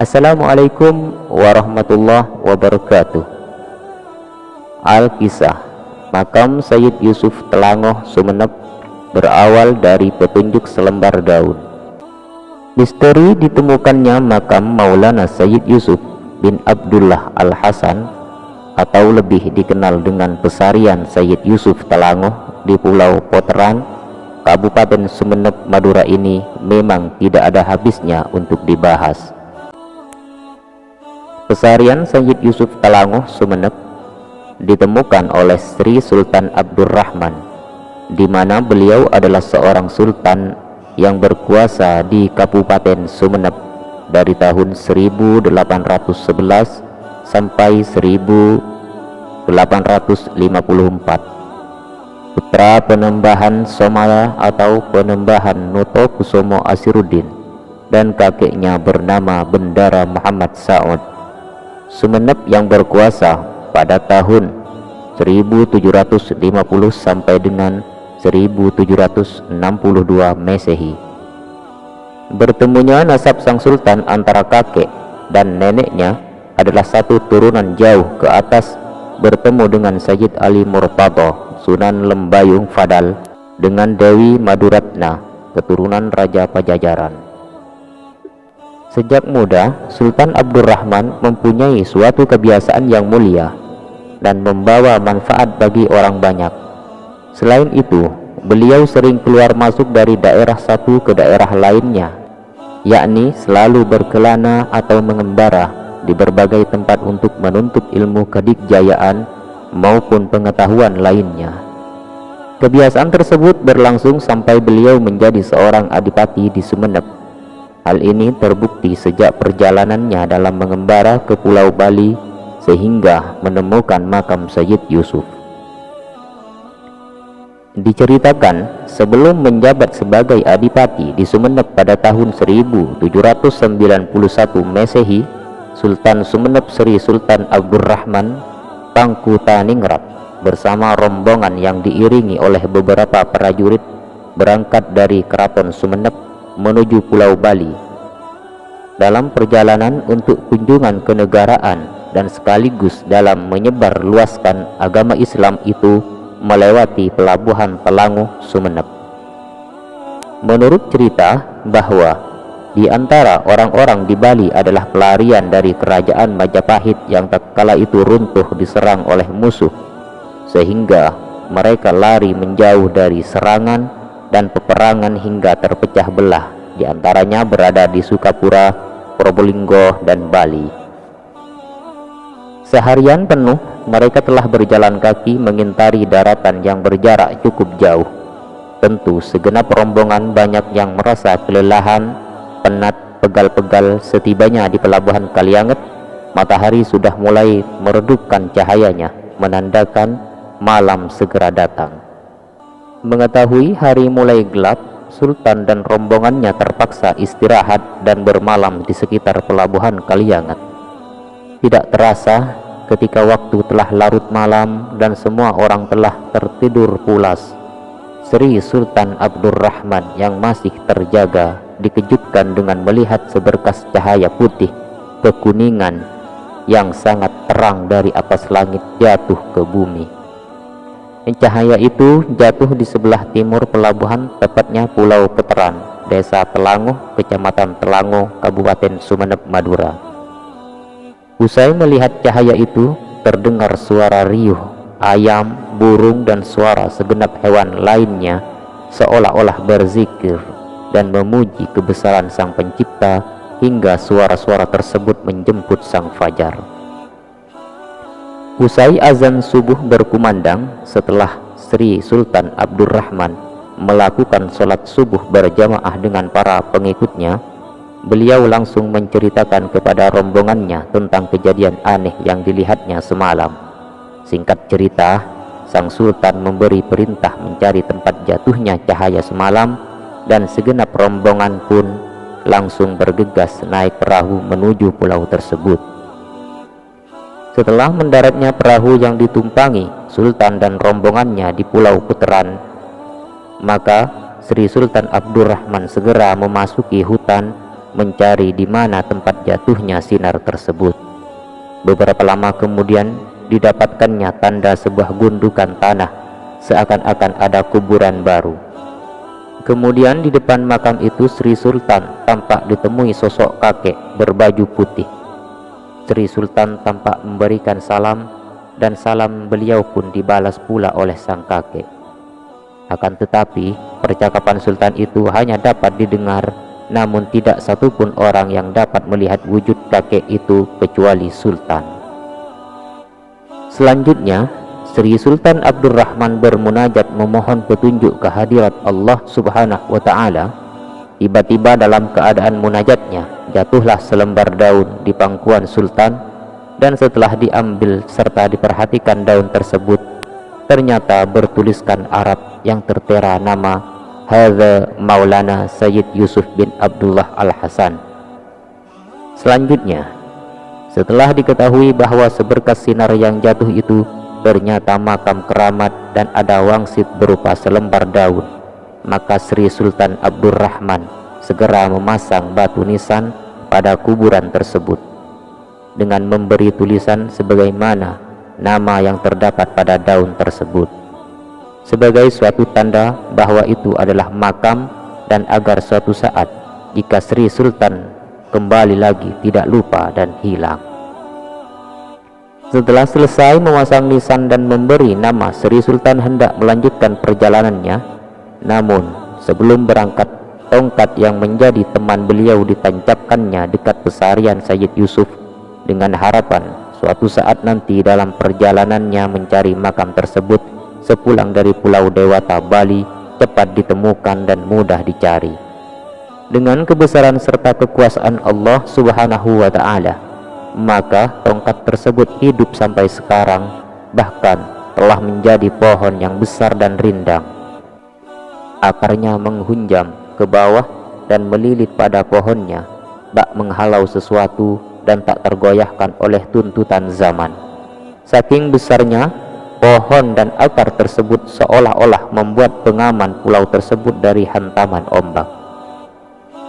Assalamualaikum warahmatullahi wabarakatuh. Al-Kisah Makam Sayyid Yusuf Telangoh Sumeneb berawal dari petunjuk selembar daun. Misteri ditemukannya makam Maulana Sayyid Yusuf bin Abdullah Al-Hasan atau lebih dikenal dengan Pesarian Sayyid Yusuf Telangoh di Pulau Poteran, Kabupaten Sumeneb, Madura ini memang tidak ada habisnya untuk dibahas. Pesarian Sayyid Yusuf Telangoh Sumeneb ditemukan oleh Sri Sultan Abdurrahman, di mana beliau adalah seorang sultan yang berkuasa di Kabupaten Sumeneb dari tahun 1811 sampai 1854. Putra Penembahan Somaya atau Penembahan Noto Kusumo Asiruddin dan kakeknya bernama Bendara Muhammad Saud. Sumeneb yang berkuasa pada tahun 1750 sampai dengan 1762 Masehi. Bertemunya nasab sang sultan antara kakek dan neneknya adalah satu turunan jauh ke atas, bertemu dengan Sayyid Ali Murtadha Sunan Lembayung Fadal dengan Dewi Maduratna, keturunan Raja Pajajaran. Sejak muda, Sultan Abdurrahman mempunyai suatu kebiasaan yang mulia dan membawa manfaat bagi orang banyak. Selain itu, beliau sering keluar masuk dari daerah satu ke daerah lainnya, yakni selalu berkelana atau mengembara di berbagai tempat untuk menuntut ilmu kedikjayaan maupun pengetahuan lainnya. Kebiasaan tersebut berlangsung sampai beliau menjadi seorang adipati di Sumeneb. Hal ini terbukti sejak perjalanannya dalam mengembara ke Pulau Bali sehingga menemukan makam Sayyid Yusuf. Diceritakan sebelum menjabat sebagai adipati di Sumeneb pada tahun 1791 Masehi, Sultan Sumeneb Sri Sultan Abdurrahman Tangkutaningrat bersama rombongan yang diiringi oleh beberapa prajurit berangkat dari Keraton Sumeneb menuju Pulau Bali. Dalam perjalanan untuk kunjungan kenegaraan dan sekaligus dalam menyebar luaskan agama Islam itu melewati pelabuhan Telangoh Sumeneb. Menurut cerita bahwa di antara orang-orang di Bali adalah pelarian dari kerajaan Majapahit yang tatkala itu runtuh diserang oleh musuh, sehingga mereka lari menjauh dari serangan dan peperangan hingga terpecah belah, di antaranya berada di Sukapura, Probolinggo, dan Bali. Seharian penuh mereka telah berjalan kaki mengintari daratan yang berjarak cukup jauh. Tentu segenap rombongan banyak yang merasa kelelahan, penat, pegal-pegal. Setibanya di pelabuhan Kalianget, matahari sudah mulai meredupkan cahayanya, menandakan malam segera datang. Mengetahui hari mulai gelap, Sultan dan rombongannya terpaksa istirahat dan bermalam di sekitar pelabuhan Kalianget. Tidak terasa ketika waktu telah larut malam dan semua orang telah tertidur pulas, Sri Sultan Abdurrahman yang masih terjaga dikejutkan dengan melihat seberkas cahaya putih kekuningan yang sangat terang dari atas langit jatuh ke bumi. Cahaya itu jatuh di sebelah timur pelabuhan, tepatnya Pulau Poteran, Desa Telangoh, Kecamatan Telangoh, Kabupaten Sumeneb, Madura. Usai melihat cahaya itu, terdengar suara riuh ayam, burung, dan suara segenap hewan lainnya seolah-olah berzikir dan memuji kebesaran Sang Pencipta, hingga suara-suara tersebut menjemput sang fajar. Usai azan subuh berkumandang, setelah Sri Sultan Abdurrahman melakukan sholat subuh berjamaah dengan para pengikutnya, beliau langsung menceritakan kepada rombongannya tentang kejadian aneh yang dilihatnya semalam. Singkat cerita, sang sultan memberi perintah mencari tempat jatuhnya cahaya semalam, dan segenap rombongan pun langsung bergegas naik perahu menuju pulau tersebut. Setelah mendaratnya perahu yang ditumpangi sultan dan rombongannya di Pulau Puteran, maka Sri Sultan Abdurrahman segera memasuki hutan mencari di mana tempat jatuhnya sinar tersebut. Beberapa lama kemudian didapatkannya tanda sebuah gundukan tanah, seakan-akan ada kuburan baru. Kemudian di depan makam itu Sri Sultan tampak ditemui sosok kakek berbaju putih. Sri Sultan tampak memberikan salam, dan salam beliau pun dibalas pula oleh sang kakek. Akan tetapi percakapan sultan itu hanya dapat didengar, namun tidak satupun orang yang dapat melihat wujud kakek itu kecuali sultan. Selanjutnya Sri Sultan Abdurrahman bermunajat memohon petunjuk kehadirat Allah Subhanahu wa Ta'ala. Tiba-tiba dalam keadaan munajatnya jatuhlah selembar daun di pangkuan sultan, dan setelah diambil serta diperhatikan daun tersebut, ternyata bertuliskan Arab yang tertera nama Hadza Maulana Sayyid Yusuf bin Abdullah Al-Hasan. Selanjutnya, setelah diketahui bahwa seberkas sinar yang jatuh itu ternyata makam keramat dan ada wangsit berupa selembar daun, maka Sri Sultan Abdurrahman segera memasang batu nisan pada kuburan tersebut dengan memberi tulisan sebagaimana nama yang terdapat pada daun tersebut, sebagai suatu tanda bahwa itu adalah makam, dan agar suatu saat jika Sri Sultan kembali lagi tidak lupa dan hilang. Setelah selesai memasang nisan dan memberi nama, Sri Sultan hendak melanjutkan perjalanannya. Namun sebelum berangkat, tongkat yang menjadi teman beliau ditancapkannya dekat pesarian Sayyid Yusuf, dengan harapan suatu saat nanti dalam perjalanannya mencari makam tersebut sepulang dari Pulau Dewata, Bali, cepat ditemukan dan mudah dicari. Dengan kebesaran serta kekuasaan Allah Subhanahu wa Ta'ala, maka tongkat tersebut hidup sampai sekarang, bahkan telah menjadi pohon yang besar dan rindang. Akarnya menghunjam ke bawah dan melilit pada pohonnya, bak menghalau sesuatu dan tak tergoyahkan oleh tuntutan zaman. Saking besarnya pohon dan akar tersebut seolah-olah membuat pengaman pulau tersebut dari hantaman ombak.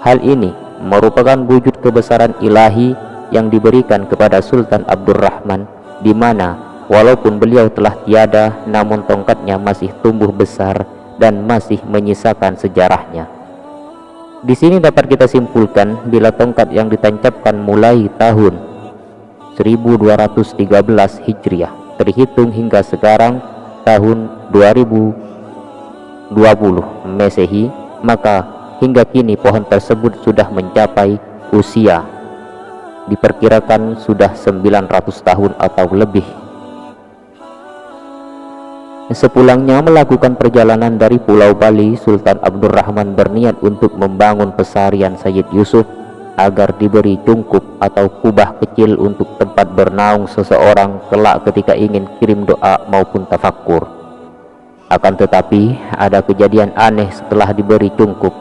Hal ini merupakan wujud kebesaran ilahi yang diberikan kepada Sultan Abdurrahman, di mana walaupun beliau telah tiada, namun tongkatnya masih tumbuh besar dan masih menyisakan sejarahnya. Di sini dapat kita simpulkan bila tongkat yang ditancapkan mulai tahun 1213 Hijriah terhitung hingga sekarang tahun 2020 Masehi, maka hingga kini pohon tersebut sudah mencapai usia diperkirakan sudah 900 tahun atau lebih. Sepulangnya melakukan perjalanan dari Pulau Bali, Sultan Abdurrahman berniat untuk membangun pesarian Sayyid Yusuf agar diberi cungkup atau kubah kecil untuk tempat bernaung seseorang kelak ketika ingin kirim doa maupun tafakkur. Akan tetapi ada kejadian aneh. Setelah diberi cungkup,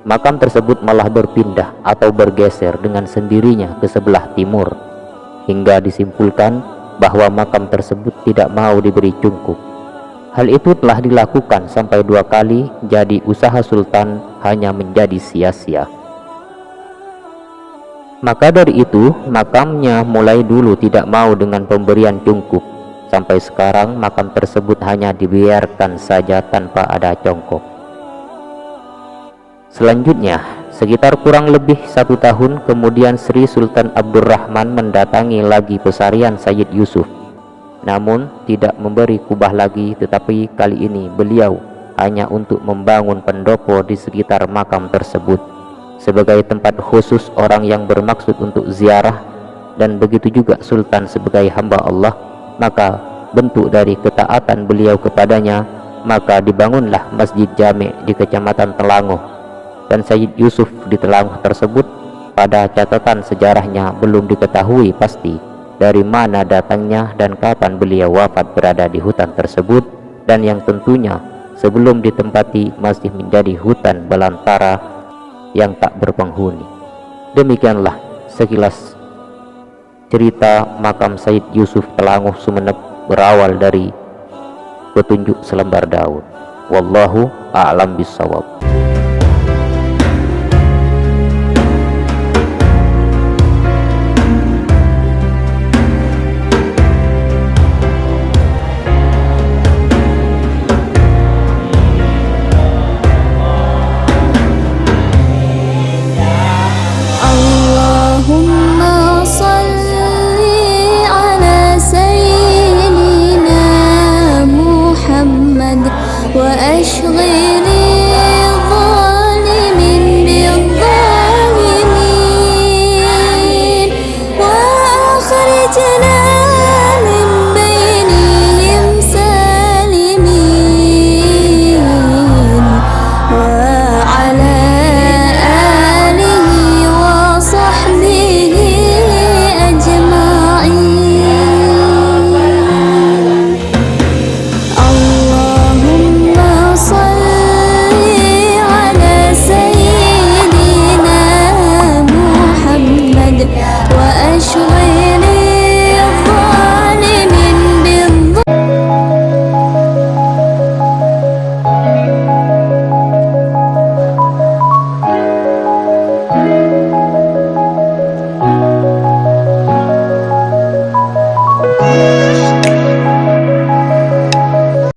makam tersebut malah berpindah atau bergeser dengan sendirinya ke sebelah timur, hingga disimpulkan bahwa makam tersebut tidak mau diberi cungkup. Hal itu telah dilakukan sampai 2 kali, jadi usaha sultan hanya menjadi sia-sia. Maka dari itu makamnya mulai dulu tidak mau dengan pemberian cungkup. Sampai sekarang makam tersebut hanya dibiarkan saja tanpa ada congkok. Selanjutnya, sekitar kurang lebih 1 tahun kemudian Sri Sultan Abdurrahman mendatangi lagi pesarian Sayyid Yusuf, namun tidak memberi kubah lagi, tetapi kali ini beliau hanya untuk membangun pendopo di sekitar makam tersebut sebagai tempat khusus orang yang bermaksud untuk ziarah. Dan begitu juga sultan sebagai hamba Allah, maka bentuk dari ketaatan beliau kepadanya, maka dibangunlah Masjid Jami' di Kecamatan Telanguh, dan Sayyid Yusuf di Telanguh tersebut pada catatan sejarahnya belum diketahui pasti dari mana datangnya dan kapan beliau wafat berada di hutan tersebut, dan yang tentunya sebelum ditempati masih menjadi hutan belantara yang tak berpenghuni. Demikianlah sekilas cerita makam Said Yusuf Telanguh Sumeneb berawal dari petunjuk selembar daun. Wallahu a'lam bishawab.